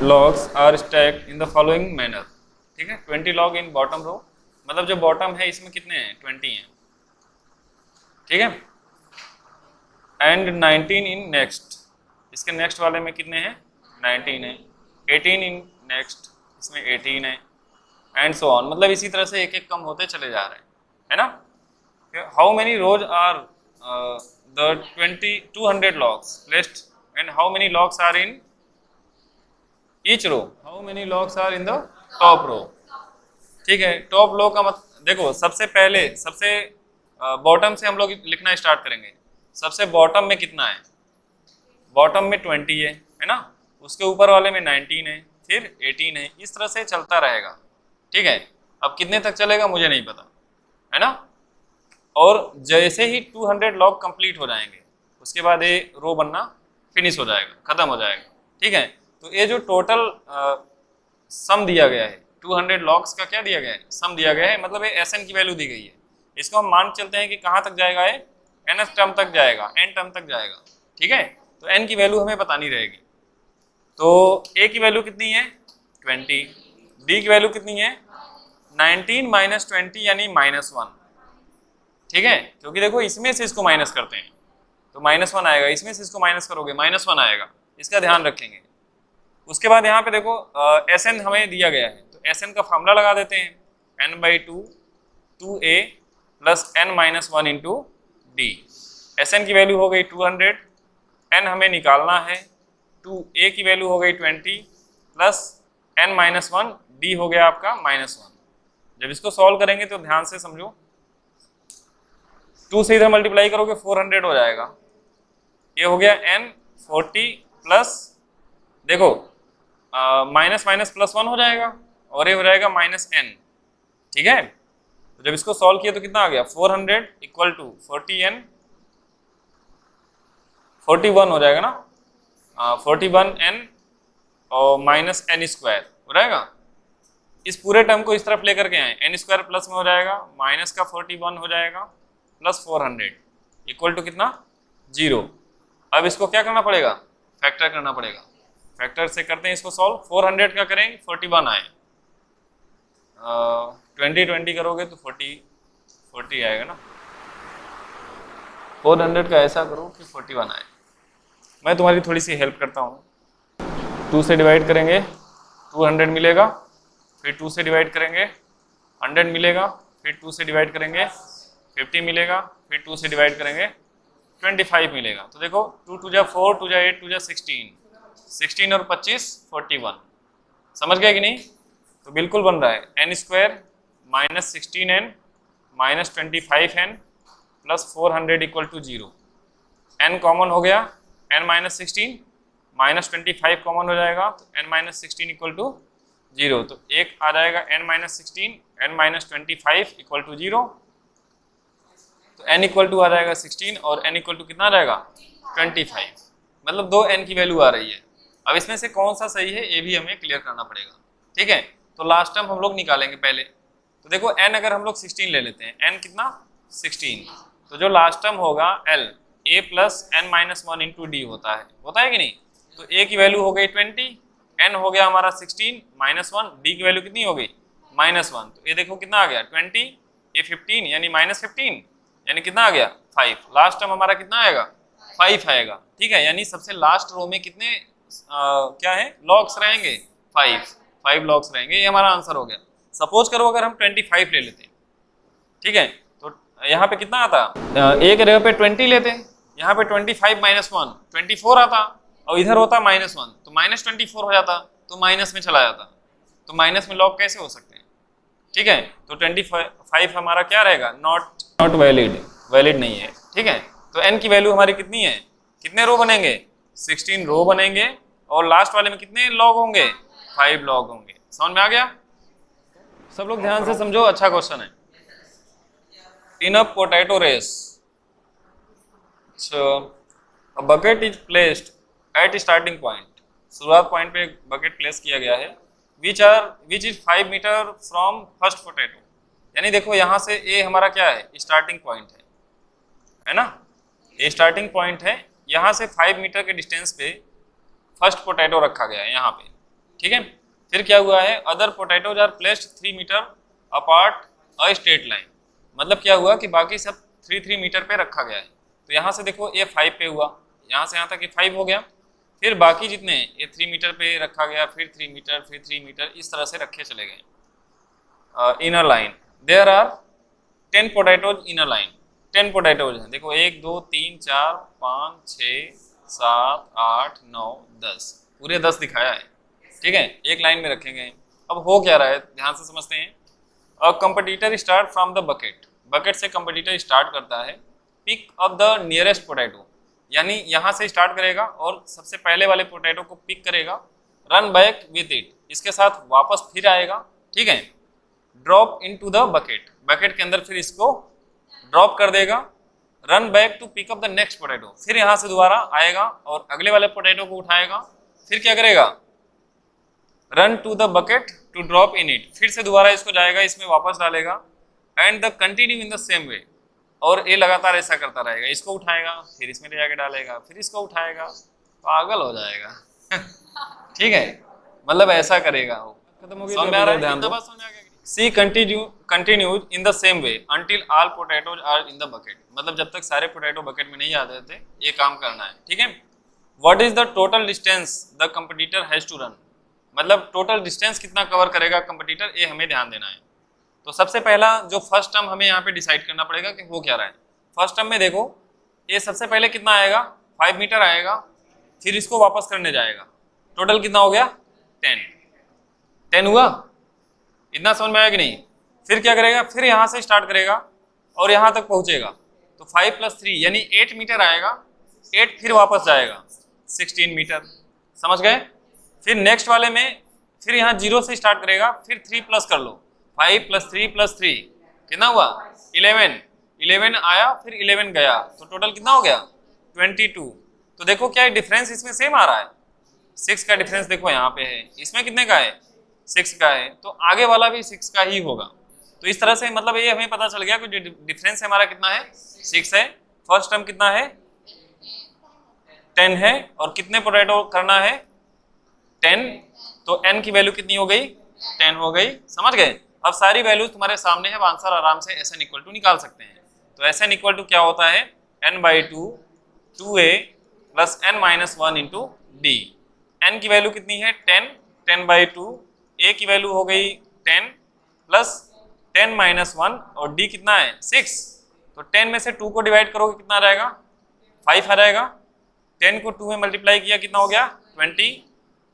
Logs are stacked in the following manner. ठीक है, 20 log in bottom row, मतलब जो बॉटम है इसमें कितने हैं, 20 हैं। ठीक है, एंड 19 इन नेक्स्ट, इसके नेक्स्ट वाले में कितने हैं, 19 है। 18 इन नेक्स्ट, इसमें 18 है, एंड सो ऑन, मतलब इसी तरह से एक एक कम होते चले जा रहे हैं, है ना। How many rows are the 200 logs placed and how many logs are in each row, how many logs are in the top row. ठीक है, टॉप रो का मतलब देखो, सबसे पहले सबसे बॉटम से हम लोग लिखना स्टार्ट करेंगे। सबसे बॉटम में कितना है, बॉटम में 20 है ना, उसके ऊपर वाले में 19 है, फिर 18 है, इस तरह से चलता रहेगा। ठीक है, अब कितने तक चलेगा मुझे नहीं पता, है ना। और जैसे ही 200 लॉग कंप्लीट हो जाएंगे उसके बाद ये रो बनना फिनिश हो जाएगा, खत्म हो जाएगा। ठीक है, तो ये जो टोटल सम दिया गया है 200 लॉग्स का, क्या दिया गया है, सम दिया गया है, मतलब ये एसएन की वैल्यू दी गई है। इसको हम मान चलते हैं कि कहाँ तक जाएगा, ये एनएस टर्म तक जाएगा, एन टर्म तक जाएगा। ठीक है, तो एन की वैल्यू हमें बतानी रहेगी। तो ए की वैल्यू कितनी है, 20, डी की वैल्यू कितनी है, 19 माइनस 20 यानी -1। ठीक है, क्योंकि देखो इसमें से इसको माइनस करते हैं तो -1 आएगा, इसमें से इसको माइनस करोगे -1 आएगा, इसका ध्यान रखेंगे। उसके बाद यहाँ पे देखो एस एन हमें दिया गया है, तो एस एन का फॉर्मूला लगा देते हैं, n/2 2a plus n-1 into D. S N की वैल्यू हो गई 200, n हमें निकालना है, 2a की वैल्यू हो गई 20 प्लस n-1, डी हो गया आपका -1। जब इसको सॉल्व करेंगे तो ध्यान से समझो, 2 से इधर मल्टीप्लाई करोगे 400 हो जाएगा, ये हो गया n40 प्लस, देखो माइनस माइनस प्लस 1 हो जाएगा और ये हो जाएगा -n। ठीक है, तो जब इसको सॉल्व किया तो कितना आ गया, 400 इक्वल टू 40n, 41 हो जाएगा ना, 41n और -n² हो जाएगा। इस पूरे टर्म को इस तरफ लेकर के आए, n² प्लस में हो जाएगा, माइनस का 41 हो जाएगा प्लस 400 इक्वल टू कितना, 0। अब इसको क्या करना पड़ेगा, फैक्टर करना पड़ेगा। फैक्टर से करते हैं इसको सॉल्व, 400 का करेंगे 41 आए, 20 करोगे तो 40 आएगा ना, 400 का ऐसा करो कि 41 आए। मैं तुम्हारी थोड़ी सी हेल्प करता हूँ, 2 से डिवाइड करेंगे 200 मिलेगा, फिर 2 से डिवाइड करेंगे 100 मिलेगा, फिर 2 से डिवाइड करेंगे 50 मिलेगा, फिर 2 से डिवाइड करेंगे 25 मिलेगा। तो देखो 2 2 जा 4, 2 जा 8, 2 जा 16 और 25 41। समझ गए कि नहीं, तो बिल्कुल बन रहा है n² minus 16n minus 25n plus 400 equal to 0। n common हो गया, n-16 माइनस 25 कॉमन हो जाएगा, तो n-16 इक्वल टू 0। तो एक आ जाएगा n-16, n-25 इक्वल टू 0, तो n इक्वल टू आ जाएगा 16 और n इक्वल टू कितना आ जाएगा, 25, मतलब 2 n की वैल्यू आ रही है। अब इसमें से कौन सा सही है ये भी हमें क्लियर करना पड़ेगा। ठीक है, तो लास्ट टर्म हम लोग निकालेंगे पहले। तो देखो n अगर हम लोग 16 ले लेते हैं, n कितना 16, तो जो लास्ट टर्म होगा l a plus n-1 into D होता है कि नहीं। तो a की वैल्यू हो गई 20, n हो गया हमारा 16 -1, d की वैल्यू कितनी हो गई -1। तो ये देखो कितना आ गया 20, ये 15 यानी -15 यानी कितना आ गया 5। लास्ट टर्म हमारा कितना आएगा 5 आएगा। ठीक है, यानी सबसे लास्ट रो में कितने क्या है लॉग्स रहेंगे, 5 लॉग्स रहेंगे, ये हमारा आंसर हो गया। सपोज करो अगर हम 25 ले लेते हैं, ठीक है, तो यहाँ पे कितना आता, एक जगह पे 20 लेते हैं, यहाँ पे 25 -1 24 आता, और इधर होता -1 तो -24 हो जाता, तो माइनस में चला जाता, तो माइनस में लॉग कैसे हो सकते हैं। ठीक है, तो 25 हमारा क्या रहेगा, नॉट वैलिड नहीं है। ठीक है, तो n की वैल्यू हमारी कितनी है, कितने रो बनेंगे, 16 रो बनेंगे, और लास्ट वाले में कितने लॉग होंगे, 5 लॉग होंगे। समझ में आ गया, सब लोग ध्यान से समझो, अच्छा क्वेश्चन है। In a potato race, a bucket is placed at starting point, शुरुआत पॉइंट पे बकेट प्लेस किया गया है, which is 5 metre from first potato. यानी देखो यहाँ से ए हमारा क्या है, स्टार्टिंग पॉइंट है ना, ये स्टार्टिंग पॉइंट है, यहाँ से 5 मीटर के डिस्टेंस पे फर्स्ट पोटैटो रखा गया है यहाँ पे। ठीक है। फिर क्या हुआ है, other potatoes are placed 3 metre apart a straight line, मतलब क्या हुआ कि बाकी सब 3 मीटर पे रखा गया है। तो यहाँ से देखो ये 5 पे हुआ, यहाँ से यहाँ तक ये 5 हो गया, फिर बाकी जितने ये 3 मीटर पे रखा गया, फिर 3 मीटर, फिर 3 मीटर, इस तरह से रखे चले गए in a line. There are 10 potatoes in a line, 10 potatoes हैं, देखो 1 2 3 4 5 6 7 8 9 10, पूरे 10 दिखाया है, ठीक है, एक लाइन में रखे गए। अब हो क्या रहा है, ध्यान से समझते हैं। A competitor start from the bucket, bucket से कंपटीटर स्टार्ट करता है, pick up the nearest potato, यानी यहाँ से स्टार्ट करेगा और सबसे पहले वाले पोटैटो को पिक करेगा, रन बैक विथ इट, इसके साथ वापस फिर आएगा, ठीक है, drop into the bucket, bucket के अंदर फिर इसको ड्रॉप कर देगा, run back to pick up the next potato, फिर यहाँ से दोबारा आएगा और अगले वाले पोटैटो को उठाएगा, फिर क्या करेगा, run to the bucket to drop in it, फिर से दोबारा इसको जाएगा, इसमें वापस डालेगा, and the continue in the same way, और ये लगातार ऐसा करता रहेगा, इसको उठाएगा फिर इसमें ले जाके डालेगा, फिर इसको उठाएगा, पागल हो जाएगा ठीक है, मतलब ऐसा करेगा वो। खत्म हो गया, समझ में आ रहा है, ध्यान दो। She continues in the same way until all potatoes are in the bucket, मतलब जब तक सारे पोटैटो बकेट में नहीं आ जाते ये काम करना है, ठीक है। What is the total distance the competitor has to run, मतलब टोटल डिस्टेंस कितना कवर करेगा कंपटीटर, ये हमें ध्यान देना है। तो सबसे पहला जो फर्स्ट टर्म हमें यहाँ पे डिसाइड करना पड़ेगा कि वो क्या रहा है। फर्स्ट टर्म में देखो ये सबसे पहले कितना आएगा, 5 मीटर आएगा, फिर इसको वापस करने जाएगा, टोटल कितना हो गया 10 हुआ, इतना समझ में आया कि नहीं। फिर क्या करेगा, फिर यहाँ से स्टार्ट करेगा और यहाँ तक पहुँचेगा, तो 5 + 3 यानी 8 मीटर आएगा, 8 फिर वापस जाएगा 16 मीटर, समझ गए। फिर नेक्स्ट वाले में फिर यहाँ 0 से स्टार्ट करेगा, फिर 3 प्लस कर लो, 5 + 3 + 3 कितना हुआ 11 आया, फिर 11 गया, तो टोटल कितना हो गया 22। तो देखो क्या डिफरेंस इसमें सेम आ रहा है, 6 का डिफरेंस देखो यहाँ पे है, इसमें कितने का है 6 का है, तो आगे वाला भी 6 का ही होगा। तो इस तरह से मतलब ये हमें पता चल गया कि डिफरेंस हमारा कितना है 6 है, फर्स्ट टर्म कितना है 10 है, और कितने पोटैटो करना है 10, तो n की वैल्यू कितनी हो गई 10 हो गई, समझ गए। अब सारी वैल्यूज तुम्हारे सामने है, आंसर आराम से SN = 2 निकाल सकते हैं। तो SN = क्या होता है n/2 2a + n - 1 × d, n की वैल्यू कितनी है 10, 10/2, a की वैल्यू हो गई 10 + 10 - 1, और d कितना है 6, तो 10 में से 2 को डिवाइड करोगे कितना आ जाएगा 5 आ जाएगा, 10 को 2 में मल्टीप्लाई किया कितना हो गया 20,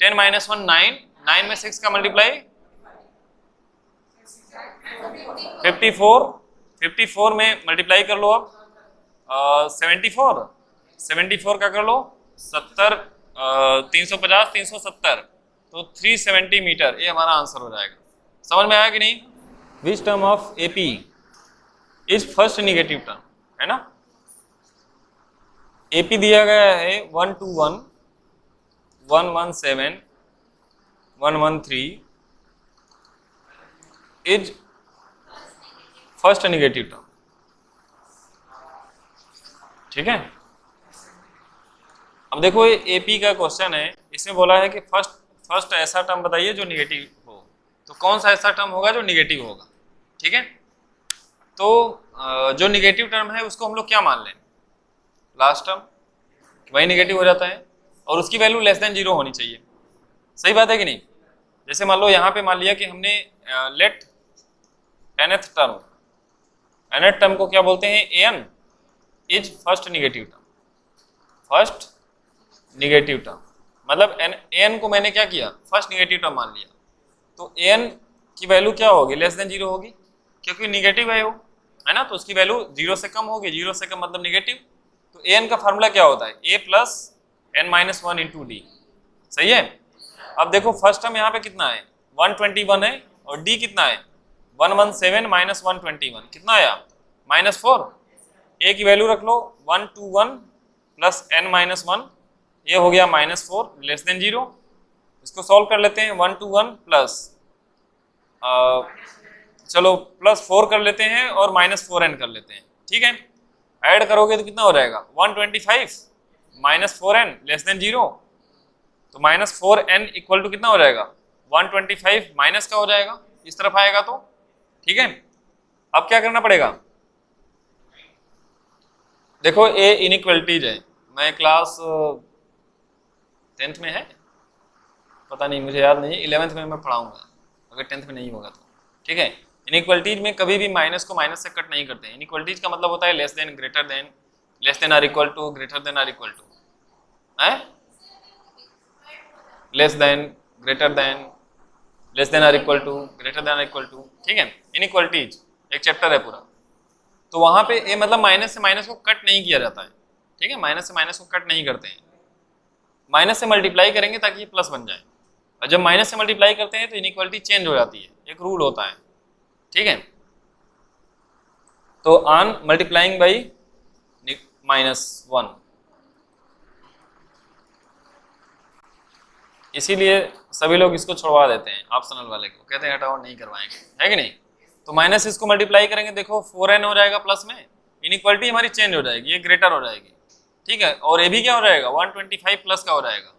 10 - 1 9, 9 में 6 का मल्टीप्लाई 54, 54 में मल्टीप्लाई कर लो अब 74 का कर लो 70, 350 370, तो 370 मीटर, ये हमारा आंसर हो जाएगा। समझ में आया कि नहीं। Which term of AP is first negative term, है ना। AP दिया गया है 121 117 113 इज फर्स्ट नेगेटिव टर्म, ठीक है। अब देखो ये AP का क्वेश्चन है, इसमें बोला है कि फर्स्ट ऐसा टर्म बताइए जो नेगेटिव हो, तो कौन सा ऐसा टर्म होगा जो नेगेटिव होगा, ठीक है। तो जो नेगेटिव टर्म है उसको हम लोग क्या मान लें, लास्ट टर्म, वही नेगेटिव हो जाता है, और उसकी वैल्यू <0 होनी चाहिए, सही बात है कि नहीं। जैसे मान लो यहाँ पे मान लिया कि हमने लेट nth टर्म को क्या बोलते हैं an is first negative term, first negative term, मतलब an को मैंने क्या किया फर्स्ट नेगेटिव टर्म मान लिया, तो an की वैल्यू क्या होगी <0 होगी, क्योंकि नेगेटिव है वो, है ना, तो उसकी वैल्यू 0 से कम होगी, 0 से कम मतलब नेगेटिव। तो an का फार्मूला क्या होता है a + n - 1 × d, सही है। अब देखो फर्स्ट टर्म यहाँ पे कितना है 121 है, और d कितना है 117 - 121 कितना आया -4, a की वैल्यू रख लो 121 + n - 1, ये हो गया -4 <0। इसको सॉल्व कर लेते हैं, 121 प्लस चलो +4 कर लेते हैं और -4n कर लेते हैं, ठीक है। ऐड करोगे तो कितना हो जाएगा 125 - 4n <0, तो -4n = कितना हो जाएगा 125 माइनस का हो जाएगा, इस तरफ आएगा तो, ठीक है। अब क्या करना पड़ेगा, देखो ये इनइक्वलिटीज है, मैं क्लास 10th में है, पता नहीं मुझे याद नहीं, 11th में मैं पढ़ाऊंगा अगर 10th में नहीं होगा तो, ठीक है। इनइक्वलिटीज में कभी भी माइनस को माइनस से कट नहीं करते हैं। इनइक्वलिटीज का मतलब होता है less than, greater than, less than or equal to, greater than or equal to, है less than, greater than, less than or equal to, greater than or equal to, ठीक है। इनइक्वलिटीज एक चैप्टर है पूरा, तो वहां पे ये मतलब माइनस से माइनस को कट नहीं किया जाता है, ठीक है। माइनस से माइनस को कट नहीं करते हैं, माइनस से मल्टीप्लाई करेंगे ताकि ये प्लस बन जाए, और जब माइनस से मल्टीप्लाई करते हैं तो इनइक्वालिटी चेंज हो जाती है, एक रूल होता है, ठीक है। तो ऑन मल्टीप्लाइंग बाई -1, इसीलिए सभी लोग इसको छुड़वा देते हैं, ऑप्शनल वाले को कहते हैं हटाओ नहीं करवाएंगे, है कि नहीं। तो माइनस इसको मल्टीप्लाई करेंगे, देखो 4n हो जाएगा प्लस में, इनइक्वालिटी हमारी चेंज हो जाएगी, ये ग्रेटर हो जाएगी, ठीक है। और ये भी क्या हो जाएगा, 125 प्लस का हो जाएगा,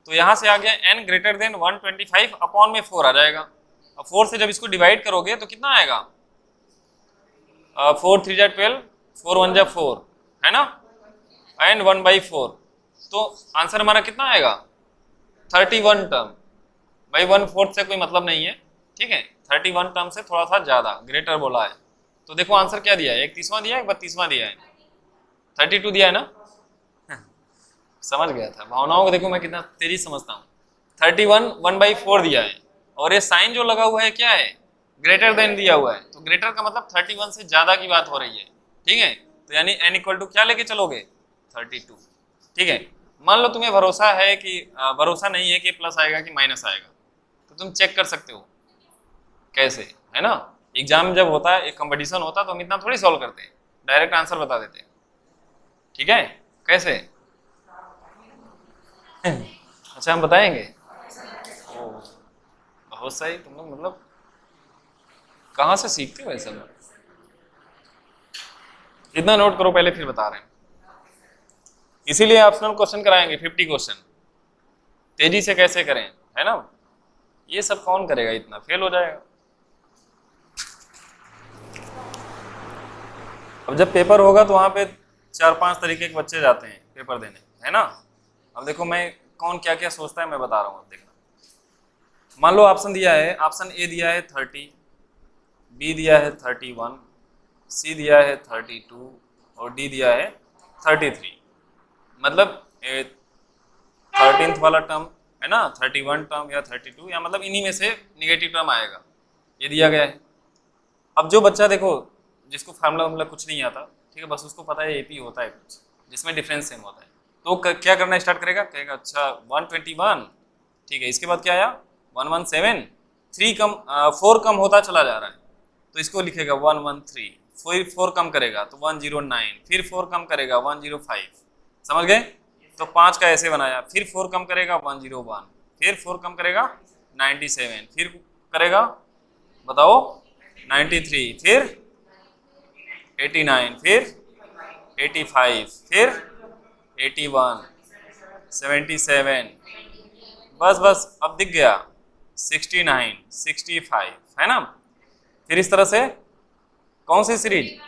तो यहाँ से आ गया n ग्रेटर देन 125 अपॉन में 4 आ जाएगा। अब 4 से जब इसको डिवाइड करोगे तो कितना आएगा, 4 3 जा 12, 4 1 जा 4, है ना, एंड 1/4, तो आंसर हमारा कितना आएगा 31 टर्म, भाई 1/4 से कोई मतलब नहीं है, ठीक है। 31 टर्म से थोड़ा सा ज्यादा, ग्रेटर बोला है, तो देखो आंसर क्या दिया है, 31वां दिया है, 32वां दिया है, 32 दिया है ना समझ गया था, भावनाओं को देखो मैं कितना तेजी समझता हूँ। 31 1/4 दिया है, और ये साइन जो लगा हुआ है क्या है, ग्रेटर देन दिया हुआ है, तो ग्रेटर का मतलब 31 से ज्यादा की बात हो रही है, ठीक है। तो यानी n इक्वल टू क्या लेके चलोगे 32, ठीक है। मान लो तुम्हें भरोसा है कि भरोसा नहीं है कि प्लस आएगा कि माइनस आएगा, तो तुम चेक कर सकते हो कैसे, है ना। एग्जाम जब होता है, एक कंपटीशन होता है, तो हम इतना थोड़ी सॉल्व करते हैं, डायरेक्ट आंसर बता देते हैं, ठीक है। कैसे अच्छा हम बताएंगे, ओ बहुत सही, तुम लोग मतलब कहाँ से सीखते हो ऐसा, इतना नोट करो पहले फिर बता रहे हैं। इसीलिए ऑप्शनल क्वेश्चन कराएंगे 50 क्वेश्चन, तेजी से कैसे करें, है ना। ये सब कौन करेगा, इतना फेल हो जाएगा। अब जब पेपर होगा तो वहां पे 4-5 तरीके के बच्चे जाते हैं पेपर देने, है ना। अब देखो मैं कौन क्या क्या सोचता है मैं बता रहा हूँ, अब देखना। मान लो ऑप्शन दिया है, ऑप्शन ए दिया है 30, बी दिया है 31, सी दिया है 32 और डी दिया है 33। मतलब 13th वाला टर्म है ना, 31 टर्म या 32, या मतलब इन्हीं में से निगेटिव टर्म आएगा, ये दिया गया है। अब जो बच्चा देखो जिसको फार्मूला वार्मूला कुछ नहीं आता, ठीक है, बस उसको पता है एपी होता है कुछ जिसमें डिफरेंस सेम होता है, तो क्या करना स्टार्ट करेगा, कहेगा अच्छा 121, ठीक है। इसके बाद क्या आया 117, 4 कम होता चला जा रहा है, तो इसको लिखेगा 113, फिर 4 कम करेगा तो 109, फिर 4 कम करेगा 105, समझ गए। तो 5 का ऐसे बनाया, फिर 4 कम करेगा 101, फिर 4 कम करेगा 97, फिर करेगा बताओ 93, फिर 89, फिर 85, फिर 81, 77, बस अब दिख गया 69, 65, है ना। फिर इस तरह से कौन सी सीरीज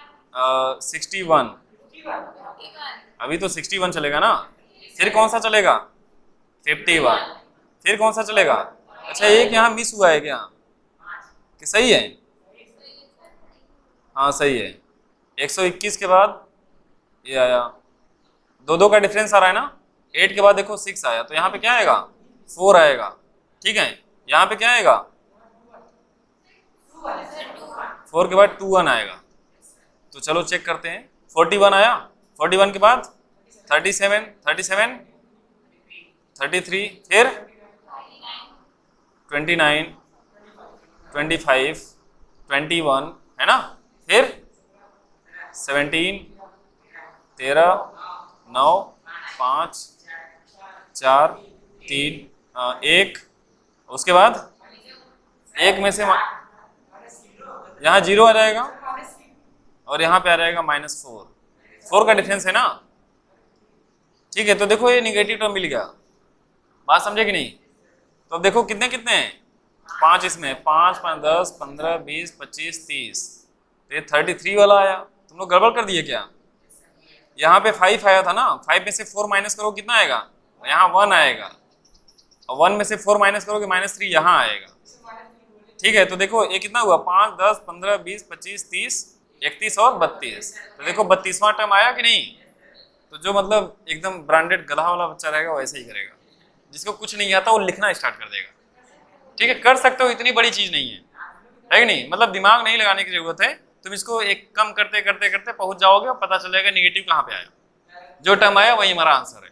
61, अभी तो 61 चलेगा ना, फिर कौन सा चलेगा 51, फिर कौन सा चलेगा, अच्छा एक यहाँ मिस हुआ है क्या, कि सही है, हाँ सही है, 121 के बाद ये आया, 2 का डिफरेंस आ रहा है ना, 8 के बाद देखो 6 आया, तो यहाँ पे क्या आएगा 4 आएगा, ठीक है। यहाँ पे क्या आएगा 4 के बाद 21 आएगा, तो चलो चेक करते हैं। 41 आया, 41 के बाद 37, 33, फिर 29, 25, 21, है ना, फिर 17, 13, 9, 5, 4, 3, 1, उसके बाद एक में से यहाँ 0 आ जाएगा और यहाँ पे आ जाएगा -4, 4 का डिफरेंस है ना, ठीक है। तो देखो ये निगेटिव टर्म मिल गया, बात समझे कि नहीं। तो अब देखो कितने कितने हैं 5 इसमें, 5 5 10 15 20 25 30, तो ये 33 वाला आया। तुम लोग गड़बड़ कर दिए क्या? यहाँ पे 5 आया था ना, 5 में से 4 माइनस करो कितना आएगा? यहाँ 1 आएगा, और 1 में से 4 माइनस करोगे -3 यहाँ आएगा। ठीक है, तो देखो ये कितना हुआ, 5 10 15 20 25 30 31 और 32। तो देखो 32वां टर्म आया कि नहीं? तो जो मतलब एकदम ब्रांडेड गधा वाला बच्चा रहेगा वैसे ही करेगा, जिसको कुछ नहीं आता वो लिखना स्टार्ट कर देगा। ठीक है, कर सकते हो, इतनी बड़ी चीज नहीं है कि नहीं? मतलब दिमाग नहीं लगाने की जरूरत है, तुम इसको एक कम करते करते करते पहुंच जाओगे और पता चलेगा निगेटिव कहाँ पे आया। जो टर्म आया वही हमारा आंसर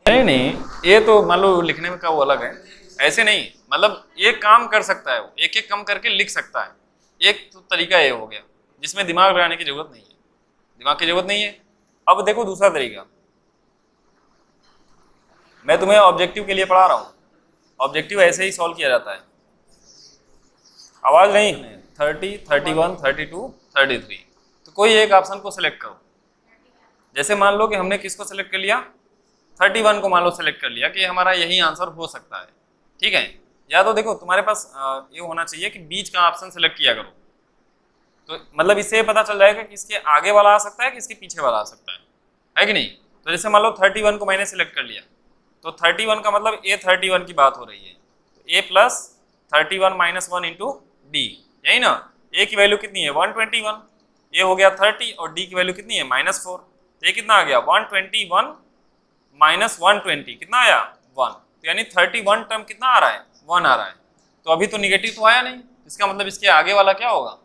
है। नहीं, ये तो मान लो लिखने में का वो अलग है, ऐसे नहीं, मतलब एक काम कर सकता है वो, एक एक कम करके लिख सकता है। एक तो तरीका ये हो गया जिसमें दिमाग लगाने की जरूरत नहीं है, दिमाग की जरूरत नहीं है। अब देखो दूसरा तरीका, मैं तुम्हें ऑब्जेक्टिव के लिए पढ़ा रहा हूँ। ऑब्जेक्टिव ऐसे ही सॉल्व किया जाता है। आवाज नहीं, 30 31 32 33, तो कोई एक ऑप्शन को सिलेक्ट करो। जैसे मान लो कि हमने किसको सिलेक्ट कर लिया, 31 को मान लो सिलेक्ट कर लिया कि हमारा यही आंसर हो सकता है। ठीक है, या तो देखो तुम्हारे पास ये होना चाहिए कि बीच का ऑप्शन सिलेक्ट किया करो, तो मतलब इससे पता चल जाएगा कि इसके आगे वाला आ सकता है कि इसके पीछे वाला आ सकता है कि नहीं? तो जैसे मान लो 31 को मैंने सिलेक्ट कर लिया, तो 31 का मतलब A31 की बात हो रही है, A plus 31 minus 1 into D, यही ना? A की वैल्यू कितनी है 121, ये हो गया 30, और D की वैल्यू कितनी है -4, तो ये कितना आ गया 121 माइनस 120, कितना आया 1, तो यानी 31 टर्म कितना आ रहा है 1 आ रहा है। तो अभी तो निगेटिव तो आया नहीं, इसका मतलब इसके आगे वाला क्या होगा,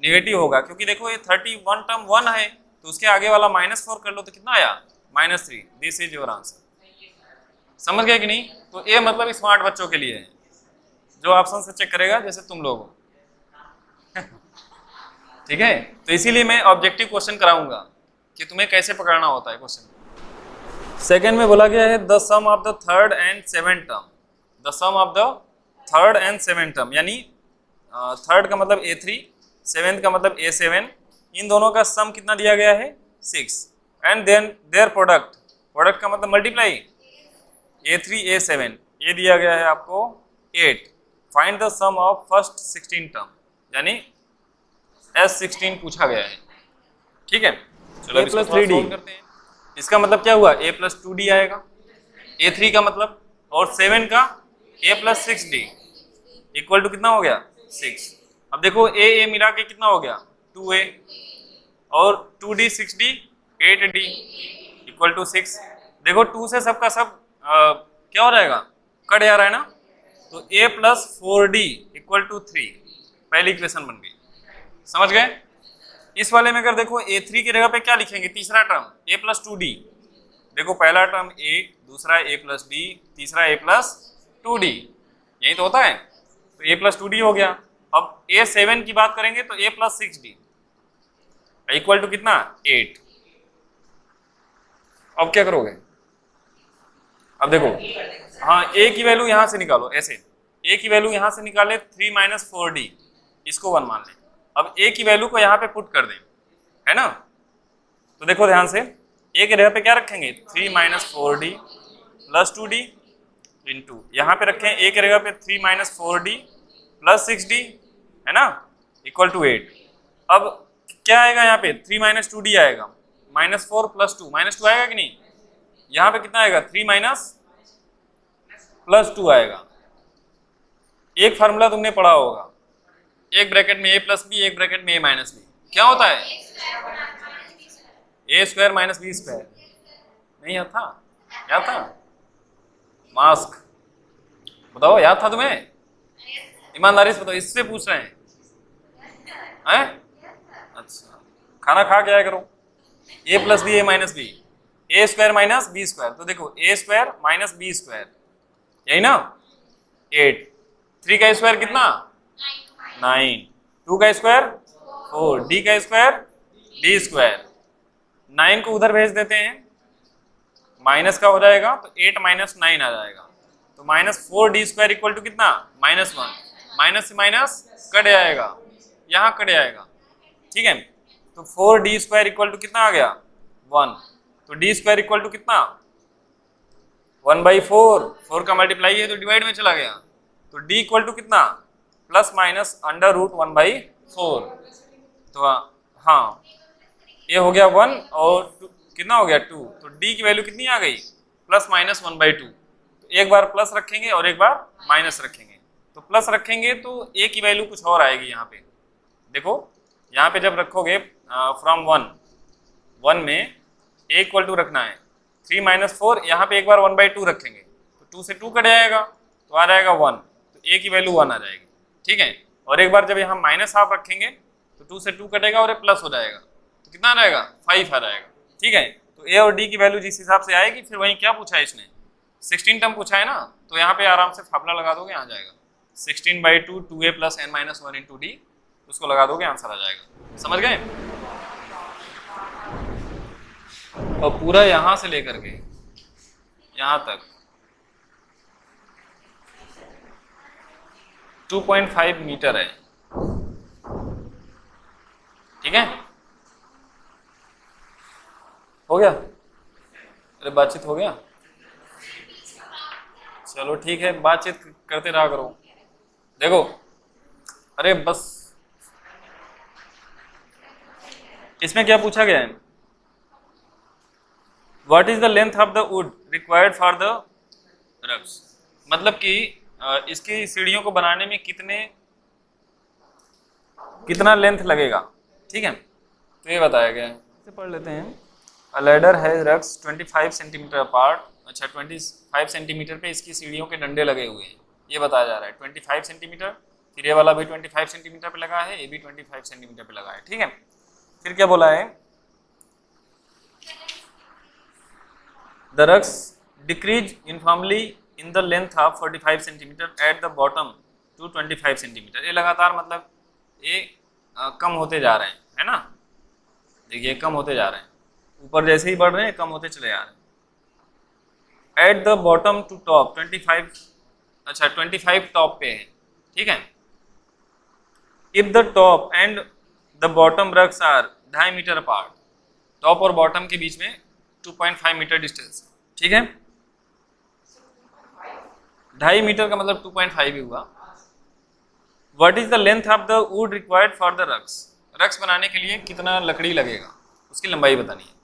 निगेटिव होगा, क्योंकि देखो ये 31 टर्म 1 है, तो उसके आगे वाला -4 कर लो तो कितना आया -3। This is your answer. समझ गए कि नहीं? तो ये मतलब स्मार्ट बच्चों के लिए है, जो ऑप्शन से चेक करेगा जैसे तुम लोग हो। ठीक है, तो इसीलिए मैं ऑब्जेक्टिव क्वेश्चन कराऊंगा कि तुम्हें कैसे पकड़ना होता है क्वेश्चन। सेकंड में बोला गया है the sum of the third and seventh term, the sum of the third and seventh term, यानी थर्ड का मतलब A3, सेवेंथ का मतलब A7, इन दोनों का सम कितना दिया गया है 6, and then their product, product का मतलब मल्टीप्लाई A3 A7, ये दिया गया है आपको 8। Find the sum of first 16 term, यानी S16 पूछा गया है। ठीक है, चलो A प्लस 3D करते हैं। इसका मतलब क्या हुआ, A प्लस 2D आएगा, A3 का मतलब, और 7 का A plus 6D equal to कितना हो गया 6। अब देखो A मिला के कितना हो गया 2A, और 2D 6D 8D equal to 6। देखो 2 से सबका सब क्या हो जाएगा, कट जा रहा है ना, तो A plus 4D equal to 3, पहली इक्वेशन बन गई। समझ गए? इस वाले में अगर देखो A3 की जगह पे क्या लिखेंगे, तीसरा टर्म A प्लस 2D, देखो पहला टर्म A, दूसरा A प्लस D, तीसरा A प्लस 2D, यही तो होता है, तो A प्लस 2D हो गया। अब A7 की बात करेंगे तो A plus 6D equal to कितना 8। अब क्या करोगे, अब देखो, हाँ A की वैल्यू यहाँ से निकालो, ऐसे A की वैल्यू यहाँ से निकाले 3 माइनस 4D, इसको 1 मान लें। अब A की वैल्यू को यहाँ पे पुट कर दें, है ना? तो देखो ध्यान से, A के जगह पे क्या रखेंगे 3 minus 4D plus 2D into, यहाँ पे रखें A के जगह पे 3 माइनस 4D प्लस 6D, है ना, इक्वल टू 8। अब क्या आएगा यहाँ पे 3 माइनस 2D आएगा, -4 प्लस 2, -2 आएगा कि नहीं? यहाँ पे कितना आएगा 3 माइनस प्लस 2 आएगा। एक फार्मूला तुमने पढ़ा होगा, एक ब्रैकेट में A प्लस बी, एक ब्रैकेट में A माइनस बी, क्या होता है A square minus B square. नहीं याद था? याद था? मास्क बताओ, याद था तुम्हें? ईमानदारी से बताओ, इससे पूछ रहे हैं? अच्छा, खाना खा के आया करो। A plus B A minus B, A square minus B square, तो देखो A square minus B square, यही ना 8, 3 का स्क्वायर कितना 9, 2 का स्क्वायर 4, D का स्क्वायर D स्क्वायर, 9 को उधर भेज देते हैं, माइनस का हो जाएगा तो 8 माइनस 9 आ जाएगा, तो -4D स्क्वायर इक्वल टू कितना -1, माइनस से माइनस कट जाएगा, यहाँ कट जाएगा। ठीक है, तो 4D स्क्वायर इक्वल टू कितना आ गया 1, तो D स्क्वायर इक्वल टू कितना 1/4, 4 का मल्टीप्लाई है तो डिवाइड में चला गया, तो d इक्वल टू कितना, प्लस माइनस अंडर रूट 1/4। तो हाँ ये हो गया 1 और कितना हो गया 2, तो d की वैल्यू कितनी आ गई, प्लस माइनस 1/2। तो एक बार प्लस रखेंगे और एक बार माइनस रखेंगे, तो प्लस रखेंगे तो a की वैल्यू कुछ और आएगी। यहाँ पे देखो, यहाँ पे जब रखोगे फ्रॉम 1 में a इक्वल टू रखना है 3 - 4, यहाँ पे एक बार 1/2 रखेंगे तो 2 से 2 कट जाएगा तो आ जाएगा 1, तो a की वैल्यू 1 आ जाएगी, ठीक है। और एक बार जब यहाँ माइनस हाफ रखेंगे तो 2 से 2 कटेगा और ये प्लस हो जाएगा, तो कितना आ जाएगा 5 आ जाएगा, ठीक है। तो a और d की वैल्यू जिस हिसाब से आएगी, फिर वहीं क्या पूछा है इसने, 16 टर्म पूछा है ना, तो यहाँ पे आराम से फार्मूला लगा दोगे, आ जाएगा 16/2 2a + n - 1 × d, उसको लगा दोगे आंसर आ जाएगा। समझ गए। और पूरा यहाँ से लेकर के यहाँ तक 2.5 मीटर है, ठीक है। हो गया, अरे बातचीत हो गया, चलो ठीक है, बातचीत करते रहा करो। देखो, अरे बस इसमें क्या पूछा गया है, what is the length of the wood required for the rugs, मतलब कि इसकी सीढ़ियों को बनाने में कितना लेंथ लगेगा, ठीक है। तो ये बताया गया है, इसे पढ़ लेते हैं। अ ladder has rugs 25 centimetre apart, अच्छा 25 सेंटीमीटर पे इसकी सीढ़ियों के डंडे लगे हुए हैं, ये बताया जा रहा है 25 सेंटीमीटर, फिर ये वाला भी 25 सेंटीमीटर पे लगा है, ये भी 25 सेंटीमीटर पे लगा है, ठीक है। फिर क्या बोला है, the rugs decrease uniformly in the length of 45 cm at the bottom to 25 cm। ये लगातार मतलब ये कम होते जा रहे हैं, है ना, देखिए कम होते जा रहे हैं, ऊपर जैसे ही बढ़ रहे हैं कम होते चले जा रहे हैं। At the bottom to top 25, अच्छा 25 टॉप पे है, ठीक है। If the top and the bottom rugs are 2.5 metre apart, top और बॉटम के बीच में 2.5 मीटर डिस्टेंस, ठीक है। 2.5 मीटर का मतलब 2.5 ही हुआ। What is the length of the wood required for the rugs, rugs बनाने के लिए कितना लकड़ी लगेगा, उसकी लंबाई बतानी है।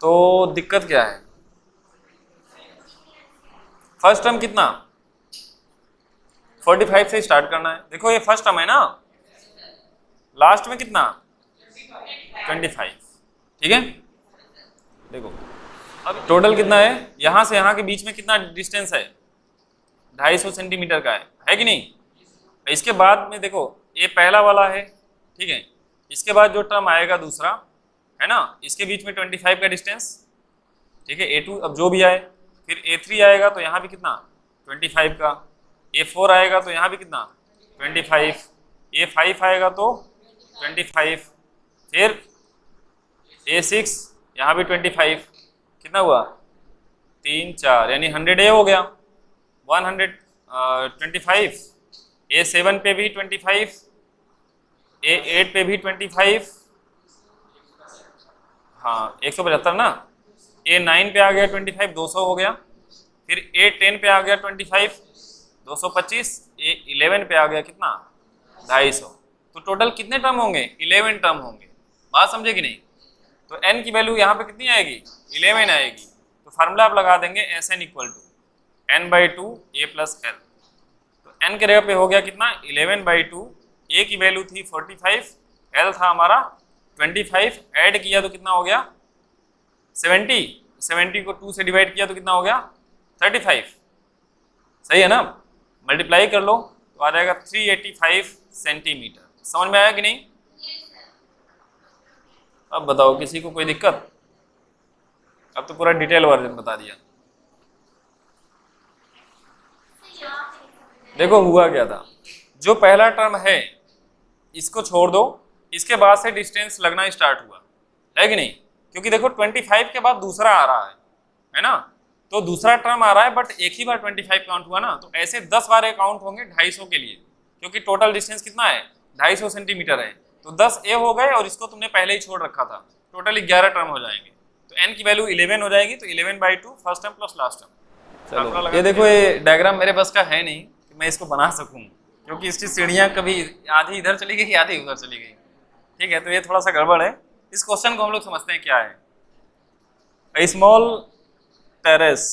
तो दिक्कत क्या है, फर्स्ट टर्म कितना 45 से स्टार्ट करना है, देखो ये फर्स्ट टर्म है ना, लास्ट में कितना 25, ठीक है। देखो अब टोटल कितना है, यहाँ से यहाँ के बीच में कितना डिस्टेंस है, 250 सेंटीमीटर का है कि नहीं। इसके बाद में देखो ये पहला वाला है, ठीक है, इसके बाद जो टर्म आएगा दूसरा है ना, इसके बीच में 25 का डिस्टेंस, ठीक है। A2 अब जो भी आए, फिर A3 आएगा तो यहाँ भी कितना 25 का, A4 आएगा तो यहाँ भी कितना 25, A5 आएगा तो 25, फिर A6 यहाँ भी 25, कितना हुआ 3 4, यानी 100A हो गया, 125। A7 पे भी 25, A8 पे भी 25, हाँ 175 ना, A9 पे आ गया 25, 200 हो गया, फिर A10 पे आ गया 25, 225, A11 पे आ गया कितना 250। तो टोटल कितने टर्म होंगे, 11 टर्म होंगे, बात समझे कि नहीं। तो n की वैल्यू यहाँ पे कितनी आएगी 11 आएगी, तो फार्मूला आप लगा देंगे Sn = n/2 a + l। तो n के जगह पे हो गया कितना 11/2, a की वैल्यू थी 45, l था हमारा 25, ऐड किया तो कितना हो गया 70, 70 को 2 से डिवाइड किया तो कितना हो गया 35, सही है ना, मल्टीप्लाई कर लो तो आ जाएगा 385 सेंटीमीटर। समझ में आया कि नहीं। अब बताओ किसी को कोई दिक्कत, अब तो पूरा डिटेल वर्जन बता दिया। देखो हुआ क्या था, जो पहला टर्म है इसको छोड़ दो, इसके बाद से डिस्टेंस लगना स्टार्ट हुआ है कि नहीं, क्योंकि देखो 25 के बाद दूसरा आ रहा है ना, तो दूसरा टर्म आ रहा है बट एक ही बार 25 काउंट हुआ ना, तो ऐसे 10 बार काउंट होंगे 250 के लिए, क्योंकि टोटल डिस्टेंस कितना है 250 सेंटीमीटर है, तो 10 ए हो गए और इसको तुमने पहले ही छोड़ रखा था, टोटल 11 टर्म हो जाएंगे। तो n की वैल्यू 11 हो जाएगी, तो 11/2 first term plus last term, चलो ये देखो, ये डायग्राम मेरे बस का है नहीं कि मैं इसको बना सकूं, क्योंकि इसकी सीढ़ियां कभी आधी इधर चली गई आधी उधर चली गई। ठीक है, तो ये थोड़ा सा गड़बड़ है। इस क्वेश्चन को हम लोग समझते हैं क्या है। A small terrace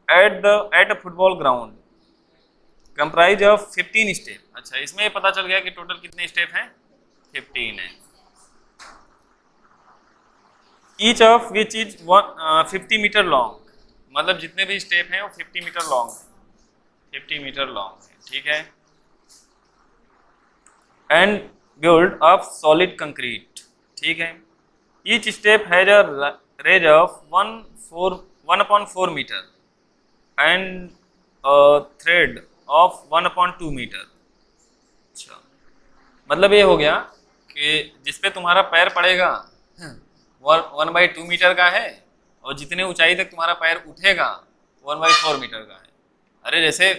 at a football ground comprise of 15 step। अच्छा, इसमें ये पता चल गया कि टोटल कितने स्टेप हैं, 15 है। Each of which is 50 metre long, मतलब जितने भी स्टेप हैं वो 50 मीटर लॉन्ग है, 50 मीटर लॉन्ग है। ठीक है, and built of solid concrete। ठीक है, each step has a range of 1/4 meter and a thread of 1/2 meter। अच्छा, मतलब ये हो गया कि जिसपे तुम्हारा पैर पड़ेगा 1/2 मीटर का है, और जितने ऊंचाई तक तुम्हारा पैर उठेगा 1/4 मीटर का है। अरे जैसे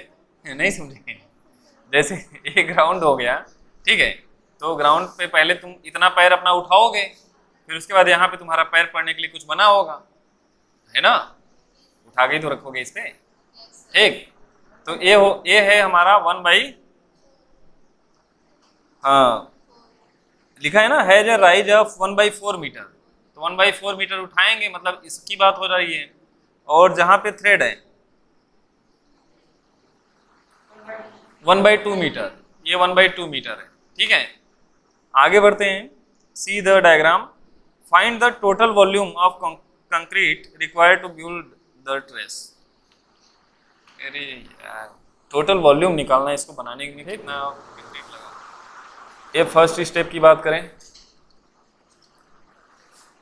नहीं समझे, जैसे एक ग्राउंड हो गया, ठीक है, तो ग्राउंड पे पहले तुम इतना पैर अपना उठाओगे, फिर उसके बाद यहाँ पे तुम्हारा पैर पड़ने के लिए कुछ बना होगा, है ना, उठा के ही तो रखोगे इस पे। ठीक, तो ये है हमारा 1/, हाँ लिखा है ना, has a rise of 1/4 metre, तो 1/4 मीटर उठाएंगे, मतलब इसकी बात हो रही है। और जहां पे थ्रेड है 1/2 मीटर, ये 1/2 मीटर है। ठीक है, आगे बढ़ते हैं। See the diagram, find the total volume of concrete required to build the terrace. अरे यार, टोटल वॉल्यूम निकालना है, इसको बनाने में कितना कंक्रीट लगा। ये फर्स्ट स्टेप की बात करें,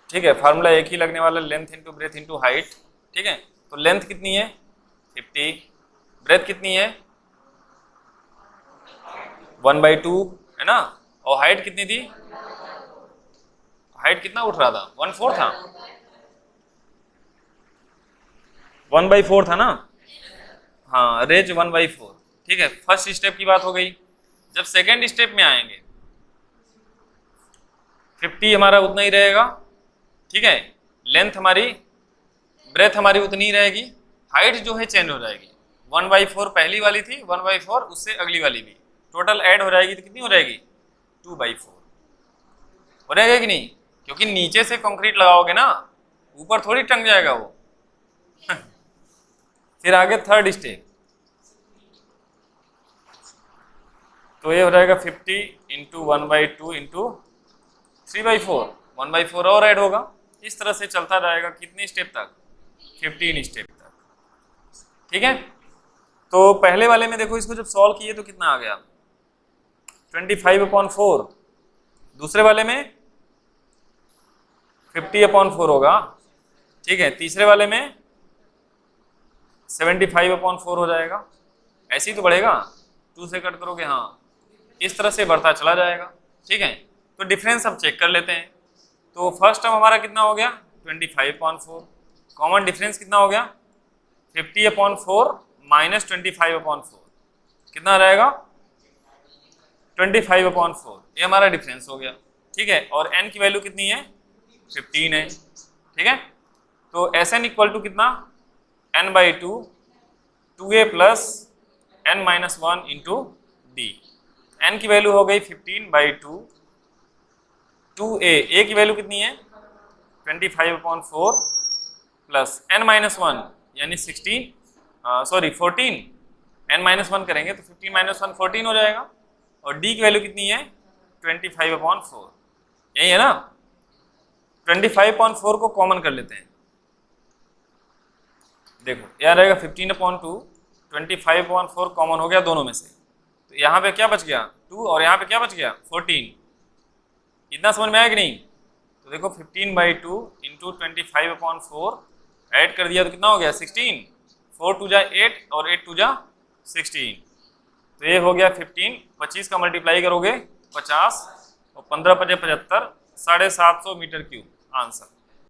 ठीक है, फार्मूला एक ही लगने वाला, length into breadth into height. ठीक है, तो लेंथ कितनी है 50, ब्रेथ कितनी है 1/2, है ना, और हाइट कितनी थी, हाइट कितना उठ रहा था 1/4 था, 1/4 था ना, हाँ, रेंज 1/4। ठीक है, फर्स्ट स्टेप की बात हो गई। जब सेकेंड स्टेप में आएंगे 50 हमारा उतना ही रहेगा। ठीक है, लेंथ हमारी, ब्रेथ हमारी उतनी ही रहेगी, हाइट जो है चेंज हो जाएगी, 1/4 पहली वाली थी, 1/4 उससे अगली वाली भी, टोटल ऐड हो जाएगी तो कितनी हो जाएगी 2/4 हो जाएगा कि नहीं, क्योंकि नीचे से कंक्रीट लगाओगे ना, ऊपर थोड़ी टंग जाएगा वो। फिर आगे थर्ड स्टेप, तो ये हो जाएगा 50 इंटू 1/2 इंटू 3/4, 1/4 और ऐड होगा। इस तरह से चलता जाएगा कितनी स्टेप तक, 15 स्टेप तक। ठीक है, तो पहले वाले में देखो, इसको जब सॉल्व किए तो कितना आ गया 25/4, दूसरे वाले में 50/4 होगा। ठीक है, तीसरे वाले में 75/4 हो जाएगा। ऐसे ही तो बढ़ेगा, 2 से कट करोगे, हाँ, इस तरह से बढ़ता चला जाएगा। ठीक है, तो डिफरेंस अब चेक कर लेते हैं। तो फर्स्ट टर्म हमारा कितना हो गया 25/4, कॉमन डिफरेंस कितना हो गया 50/4 माइनस 25/4, कितना रहेगा 25/4, ये हमारा डिफरेंस हो गया। ठीक है, और n की वैल्यू कितनी है 15 है। ठीक है, तो Sn इक्वल टू कितना n/2, 2a plus n-1 into d। n की वैल्यू हो गई 15/2, 2a की वैल्यू कितनी है 25/4 प्लस n-1 यानी 14, n-1 करेंगे तो 15 - 1 14 हो जाएगा, और d की वैल्यू कितनी है 25/4, यही है ना। 25/4 को कॉमन कर लेते हैं, देखो यहाँ रहेगा 15/2, 25/4 कॉमन हो गया दोनों में से, तो यहाँ पे क्या बच गया 2 और यहाँ पे क्या बच गया 14। इतना समझ में आया कि नहीं। तो देखो 15/2 इंटू 25/4 ऐड कर दिया तो कितना हो गया 16, 4 2 जा 8 और 8 2 जा 16, तो ये हो गया 15। 25 का मल्टीप्लाई करोगे 50 और 15 × 5 = 75, 750 मीटर क्यूब आंसर।